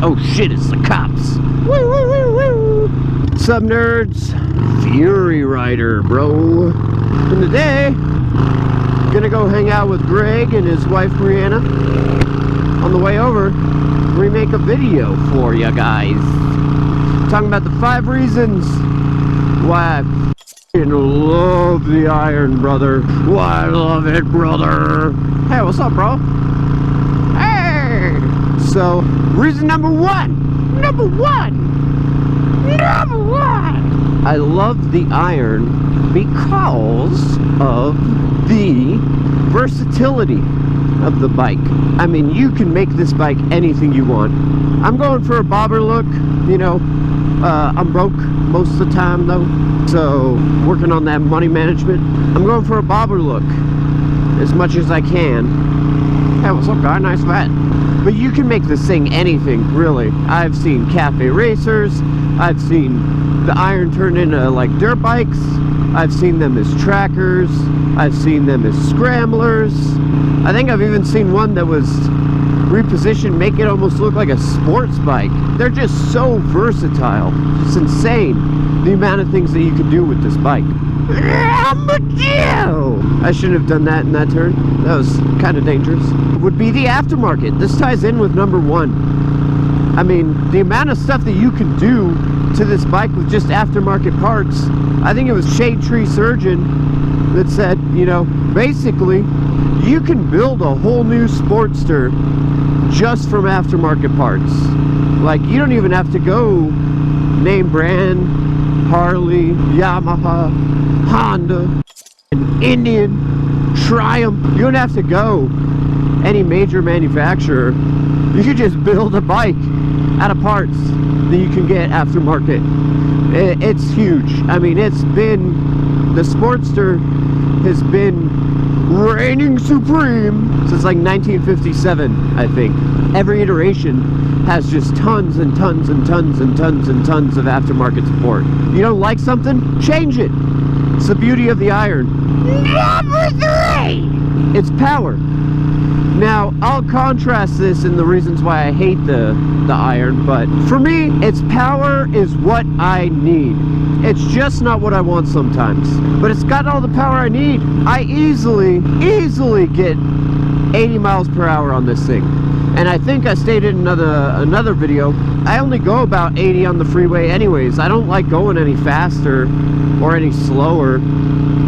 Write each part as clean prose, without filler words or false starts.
Oh shit, it's the cops. Woo, woo, woo, woo. What's up, nerds? Fury Rider, bro. And today, gonna go hang out with Greg and his wife Brianna. On the way over, we make a video for you guys. Talking about the 5 reasons why I love the iron, brother. Why I love it, brother. Hey, what's up, bro? Hey! So, reason number one. I love the iron because of the versatility of the bike. I mean, you can make this bike anything you want. I'm going for a bobber look, you know. I'm broke most of the time though, so working on that money management. I'm going for a bobber look as much as I can. Hey, what's up, guy? Nice vat. But you can make this thing anything, really. I've seen cafe racers. I've seen the iron turned into like dirt bikes. I've seen them as trackers. I've seen them as scramblers. I think I've even seen one that was repositioned, make it almost look like a sports bike. They're just so versatile. It's insane the amount of things that you can do with this bike. I shouldn't have done that in that turn. That was kind of dangerous. Would be the aftermarket. This ties in with number 1. I mean, the amount of stuff that you can do to this bike with just aftermarket parts. I think it was Shade Tree Surgeon that said, you know, basically you can build a whole new Sportster just from aftermarket parts. Like, you don't even have to go name brand, Harley, Yamaha, Honda, Indian, Triumph. You don't have to go any major manufacturer. You could just build a bike out of parts that you can get aftermarket. It's huge. I mean, it's been, the Sportster has been reigning supreme since like 1957, I think. Every iteration has just tons and tons and tons and tons and tons of aftermarket support. You don't like something? Change it. It's the beauty of the iron. Number 3! It's power. Now, I'll contrast this in the reasons why I hate the iron, but for me, its power is what I need. It's just not what I want sometimes. But it's got all the power I need. I easily get 80 miles per hour on this thing. And I think I stated in another video, I only go about 80 on the freeway anyways. I don't like going any faster or any slower.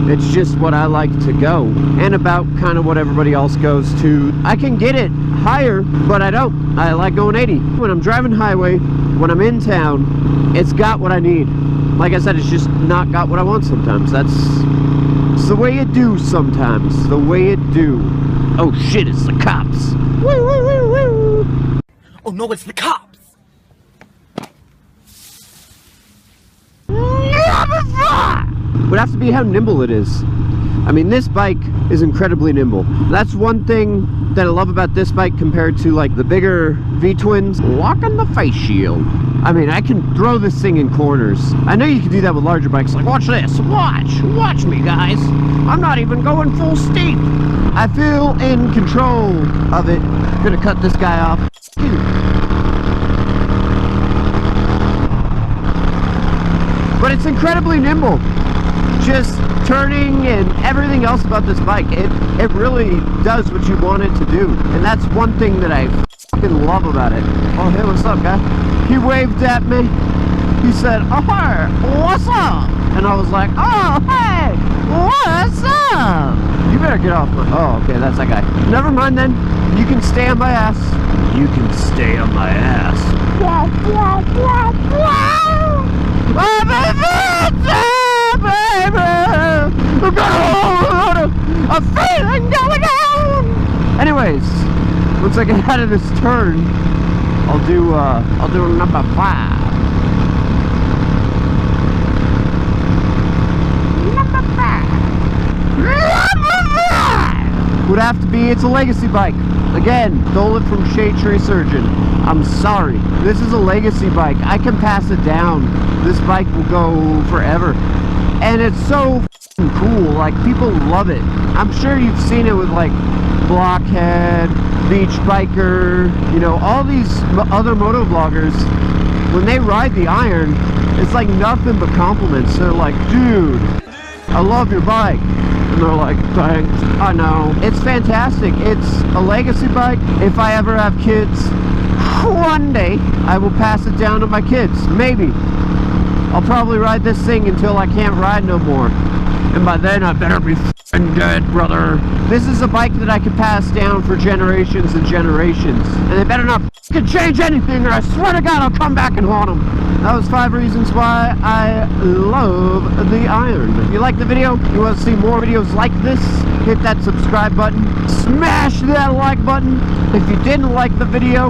It's just what I like to go, and about kind of what everybody else goes to. I can get it higher, but I don't. I like going 80. When I'm driving highway, when I'm in town, it's got what I need. Like I said, it's just not got what I want sometimes. It's the way you do sometimes. The way you do. Oh shit, it's the cops. Woo, woo, woo, woo. Oh no, it's the cops. Number 4 would have to be how nimble it is. I mean, this bike is incredibly nimble. That's one thing that I love about this bike compared to like the bigger V-twins. Lock on the face shield. I mean, I can throw this thing in corners. I know you can do that with larger bikes. Like, watch this. Watch me, guys. I'm not even going full steep. I feel in control of it. I'm gonna cut this guy off. But it's incredibly nimble. Just turning and everything else about this bike, it really does what you want it to do. And that's one thing that I fucking love about it. Oh, hey, what's up, guy? He waved at me. He said, oh, hey, what's up? And I was like, oh, hey, what's up? You better get off my... Oh, okay, that's that guy. Never mind then. You can stay on my ass. You can stay on my ass. A feeling going on. Anyways, once I get out of this turn, I'll do number 5. Would have to be, it's a legacy bike. Again, stole it from Shade Tree Surgeon. I'm sorry. This is a legacy bike. I can pass it down. This bike will go forever. And it's so cool. Like, people love it. I'm sure you've seen it with like Blockhead, Beach Biker, you know, all these other moto vloggers, when they ride the Iron, it's like nothing but compliments. They're like, dude, I love your bike. And they're like, thanks. I know. It's fantastic. It's a legacy bike. If I ever have kids, one day I will pass it down to my kids. Maybe. I'll probably ride this thing until I can't ride no more. And by then I better be f***ing dead, brother. This is a bike that I could pass down for generations and generations. And they better not f***ing change anything, or I swear to God I'll come back and haunt them. That was 5 reasons why I love the Iron. If you like the video, you want to see more videos like this, hit that subscribe button. Smash that like button. If you didn't like the video,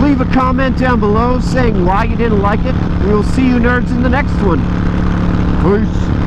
leave a comment down below saying why you didn't like it. And we'll see you nerds in the next one. Peace.